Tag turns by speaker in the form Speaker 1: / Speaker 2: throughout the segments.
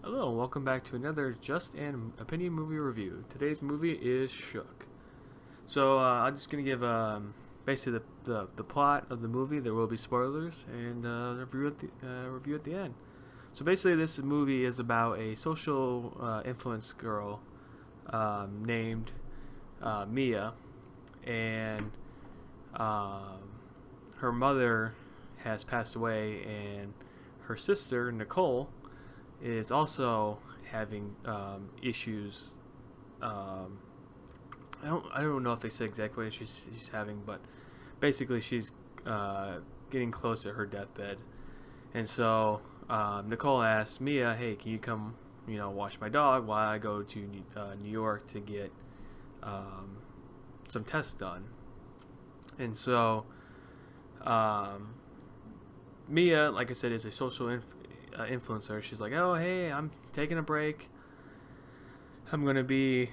Speaker 1: Hello, and welcome back to another JustAn opinion movie review. Today's movie is Shook. I'm just gonna give basically the plot of the movie. There will be spoilers and review at the end. So basically, this movie is about a social influence girl named Mia, and um, her mother has passed away, and her sister Nicole is also having issues. I don't know if they say exactly what she's having, but basically she's getting close to her deathbed, and so Nicole asks Mia, "Hey, can you come, watch my dog while I go to New York to get um, some tests done?" And so um, Mia, like I said, is a social influencer. She's like, "Oh, hey, I'm taking a break. I'm gonna be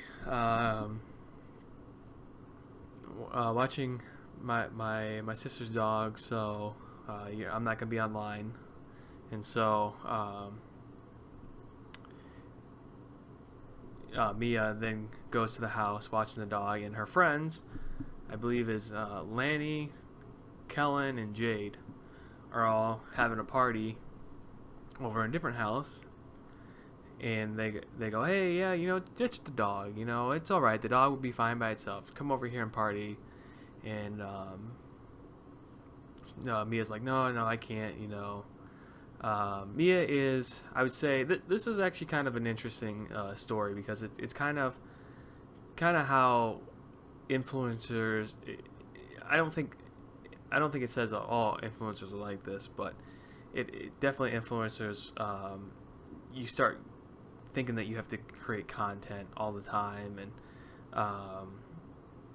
Speaker 1: watching my sister's dog, so yeah, I'm not gonna be online." And so Mia then goes to the house watching the dog, and her friends, I believe, is Lanny, Kellen, and Jade, are all having a party over in a different house, and they go, "Hey, yeah, ditch the dog. It's all right. The dog will be fine by itself. Come over here and party." And no, Mia's like, "No, no, I can't." Mia is, I would say, this is actually kind of an interesting story, because it's kind of how influencers. I don't think it says that all influencers are like this, but it definitely influencers. You start thinking that you have to create content all the time, and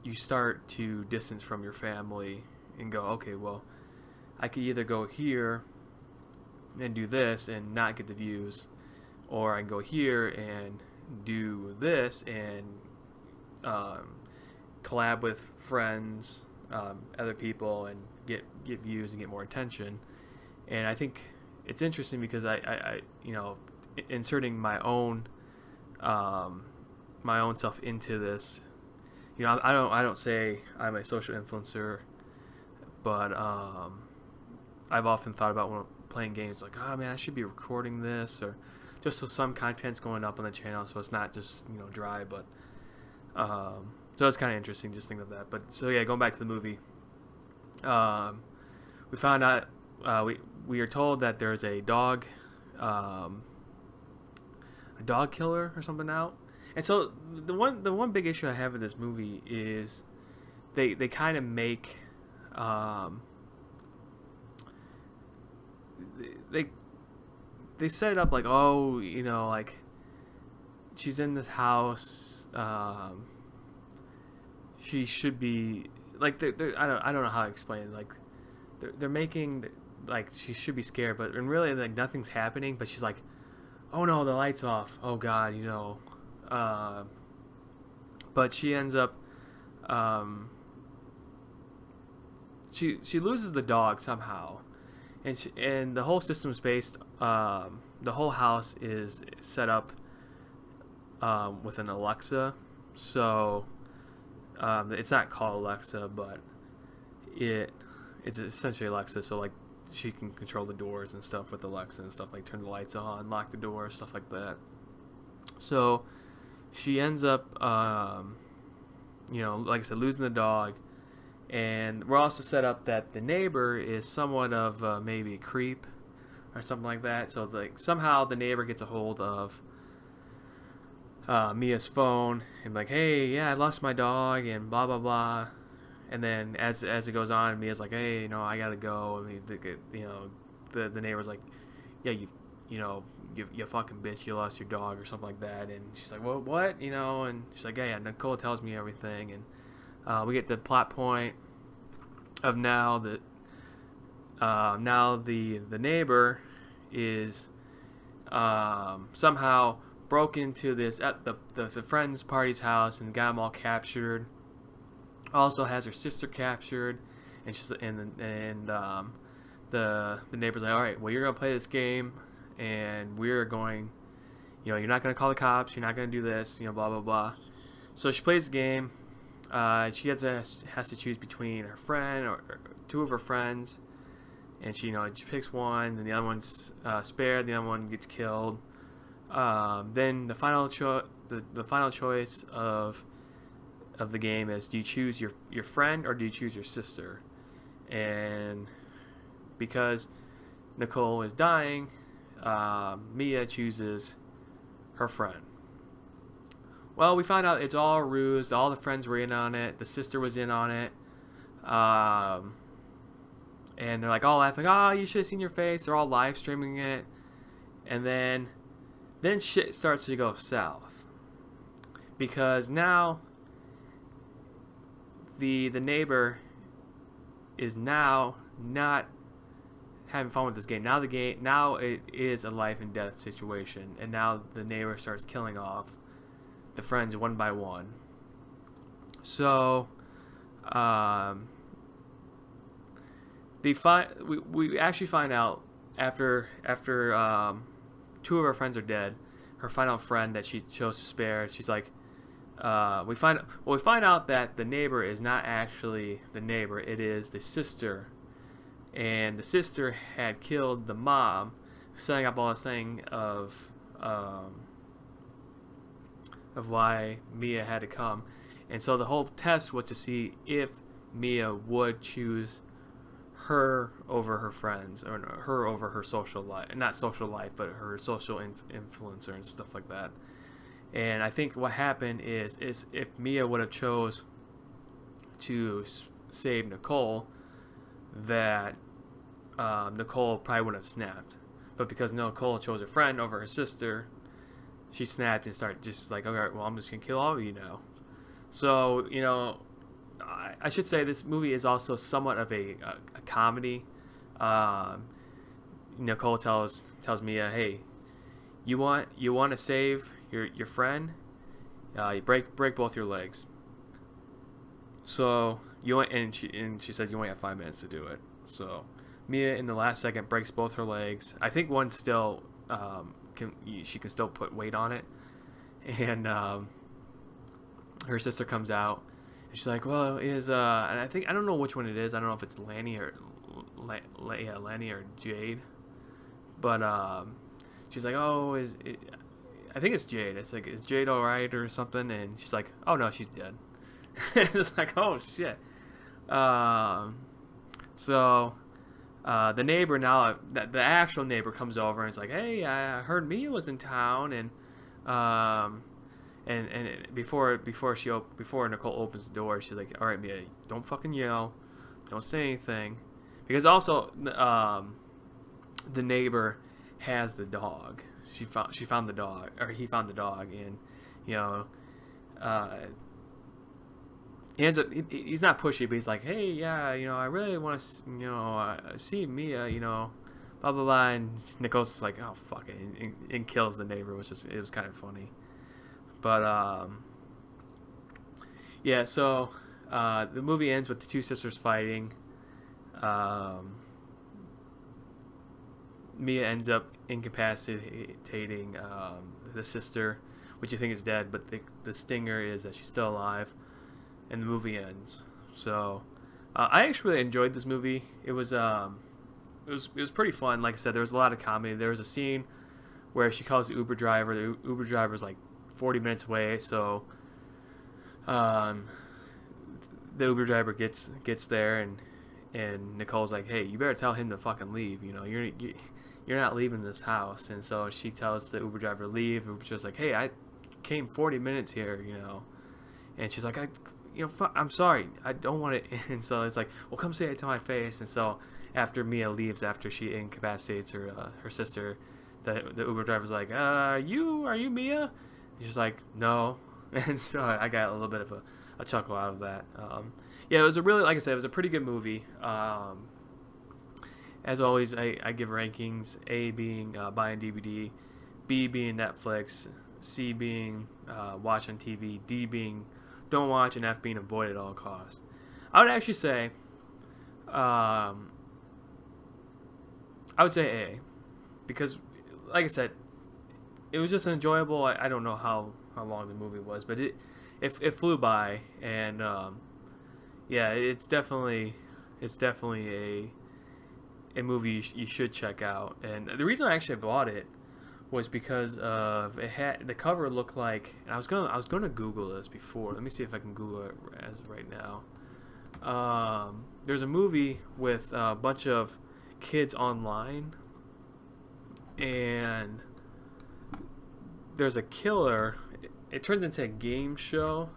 Speaker 1: you start to distance from your family and go, "Okay, well, I could either go here and do this and not get the views, or I can go here and do this and um, collab with friends, other people, and get views and get more attention." And I think it's interesting because I inserting my own self into this. I don't say I'm a social influencer, but I've often thought about when playing games, like, "Oh man, I should be recording this," or just so some content's going up on the channel, so it's not just dry. But so it's kind of interesting just thinking of that. But so yeah, going back to the movie, we found out we are told that there's a dog killer or something out. And so the one big issue I have with this movie is they kind of make they they set it up like, oh, like, she's in this house, she should be like, I don't know how to explain it. Like, they're making like she should be scared, but and really, like, nothing's happening, but she's like, "Oh no, the light's off. Oh god," uh, but she ends up she loses the dog somehow, and the whole system is based, the whole house is set up with an Alexa. So it's not called Alexa, but it's essentially Alexa. So, like, she can control the doors and stuff with Alexa and stuff, like turn the lights on, lock the door, stuff like that. So she ends up, like I said, losing the dog. And we're also set up that the neighbor is somewhat of maybe a creep or something like that. So, like, somehow the neighbor gets a hold of Mia's phone and, like, "Hey, yeah, I lost my dog," and blah blah blah. And then as it goes on, Mia's like, "Hey, I gotta go." I mean, the neighbor's like, "Yeah, you fucking bitch, you lost your dog," or something like that. And she's like, "Well, what?" And she's like, "Yeah, yeah, Nicole tells me everything." And we get the plot point of now that now the neighbor is somehow broke into this at the friend's party's house and got them all captured. Also has her sister captured, and the neighbor's like, "All right, well, you're gonna play this game, and we're going you're not gonna call the cops. You're not gonna do this. Blah blah blah. So she plays the game. She has to choose between her friend or two of her friends, and she picks one. Then the other one's spared. The other one gets killed. Then the final choice of the game is: do you choose your friend or do you choose your sister? And because Nicole is dying, Mia chooses her friend. Well, we find out it's all a ruse. All the friends were in on it. The sister was in on it. And they're like all laughing. Oh, you should have seen your face. They're all live streaming it. And then shit starts to go south. Because now the neighbor is now not having fun with this game. Now it is a life and death situation. And now the neighbor starts killing off the friends one by one. So we actually find out after two of her friends are dead, her final friend that she chose to spare, she's like, we find out that the neighbor is not actually the neighbor, it is the sister. And the sister had killed the mom, setting up all this thing of why Mia had to come. And so the whole test was to see if Mia would choose her over her friends, or her over her social life, not social life, but her social influencer and stuff like that. And I think what happened is if Mia would have chose to save Nicole, that Nicole probably wouldn't have snapped. But because Nicole chose her friend over her sister, she snapped and started just like, okay, well, I'm just going to kill all of you now. So, I should say this movie is also somewhat of a comedy. Nicole tells Mia, hey, you want to save your friend? You break both your legs. So she says you only have 5 minutes to do it. So Mia in the last second breaks both her legs. I think one still she can still put weight on it, and her sister comes out and she's like, well, and I don't know which one it is. I don't know if it's Lanny or Jade, but she's like, oh, I think it's Jade. It's like, is Jade alright or something? And she's like, oh no, she's dead. It's like, oh shit. So the neighbor now, the actual neighbor comes over and is like, hey, I heard Mia was in town, and before Nicole opens the door, she's like, all right, Mia, don't fucking yell, don't say anything, because also the neighbor has the dog. She found the dog, or he found the dog, and he ends up, he's not pushy, but he's like, hey, yeah, I really want to, see Mia, blah, blah, blah. And Nicole's just like, oh, fuck it, and kills the neighbor, it was kind of funny. But, yeah, so the movie ends with the two sisters fighting. Mia ends up incapacitating the sister, which you think is dead, but the stinger is that she's still alive. And the movie ends. So I actually really enjoyed this movie. It was pretty fun. Like I said, there was a lot of comedy. There was a scene where she calls the Uber driver. The Uber driver is like 40 minutes away. So the Uber driver gets there, and Nicole's like, hey, you better tell him to fucking leave. You're not leaving this house. And so she tells the Uber driver to leave. Uber's just like, hey, I came 40 minutes here. And she's like, I'm sorry, I don't want it. And so it's like, well, come say it to my face. And so after Mia leaves, after she incapacitates her sister, the Uber driver's like, are you Mia? And she's like, no. And so I got a little bit of a chuckle out of that. Yeah, it was like I said, it was a pretty good movie. As always, I give rankings, A being buy on DVD, B being Netflix, C being watch on TV, D being don't watch, and F being avoid at all costs. I would actually say, I would say A, because, like I said, it was just enjoyable. I don't know how long the movie was, but it flew by, and yeah, it's definitely a movie you should check out. And the reason I actually bought it was because of it had the cover looked like. And I was gonna Google this before. Let me see if I can Google it as of right now. There's a movie with a bunch of kids online, and there's a killer. It turns into a game show.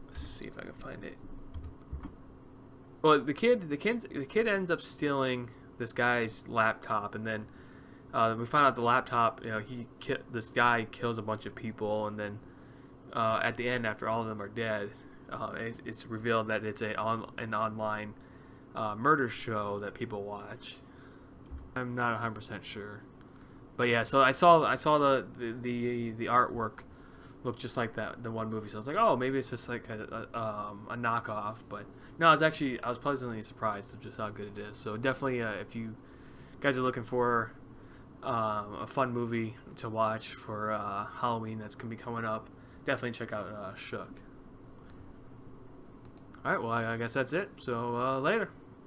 Speaker 1: Let's see if I can find it. Well, the kid ends up stealing this guy's laptop, and then we find out the laptop. This guy kills a bunch of people, and then at the end, after all of them are dead, it's revealed that it's an online murder show that people watch. I'm not 100% sure, but yeah. So I saw the artwork looked just like the one movie. So I was like, oh, maybe it's just like a knockoff. But no, I was pleasantly surprised of just how good it is. So definitely, if you guys are looking for a fun movie to watch for Halloween that's gonna be coming up, definitely check out Shook. All right, well, I guess that's it. So later.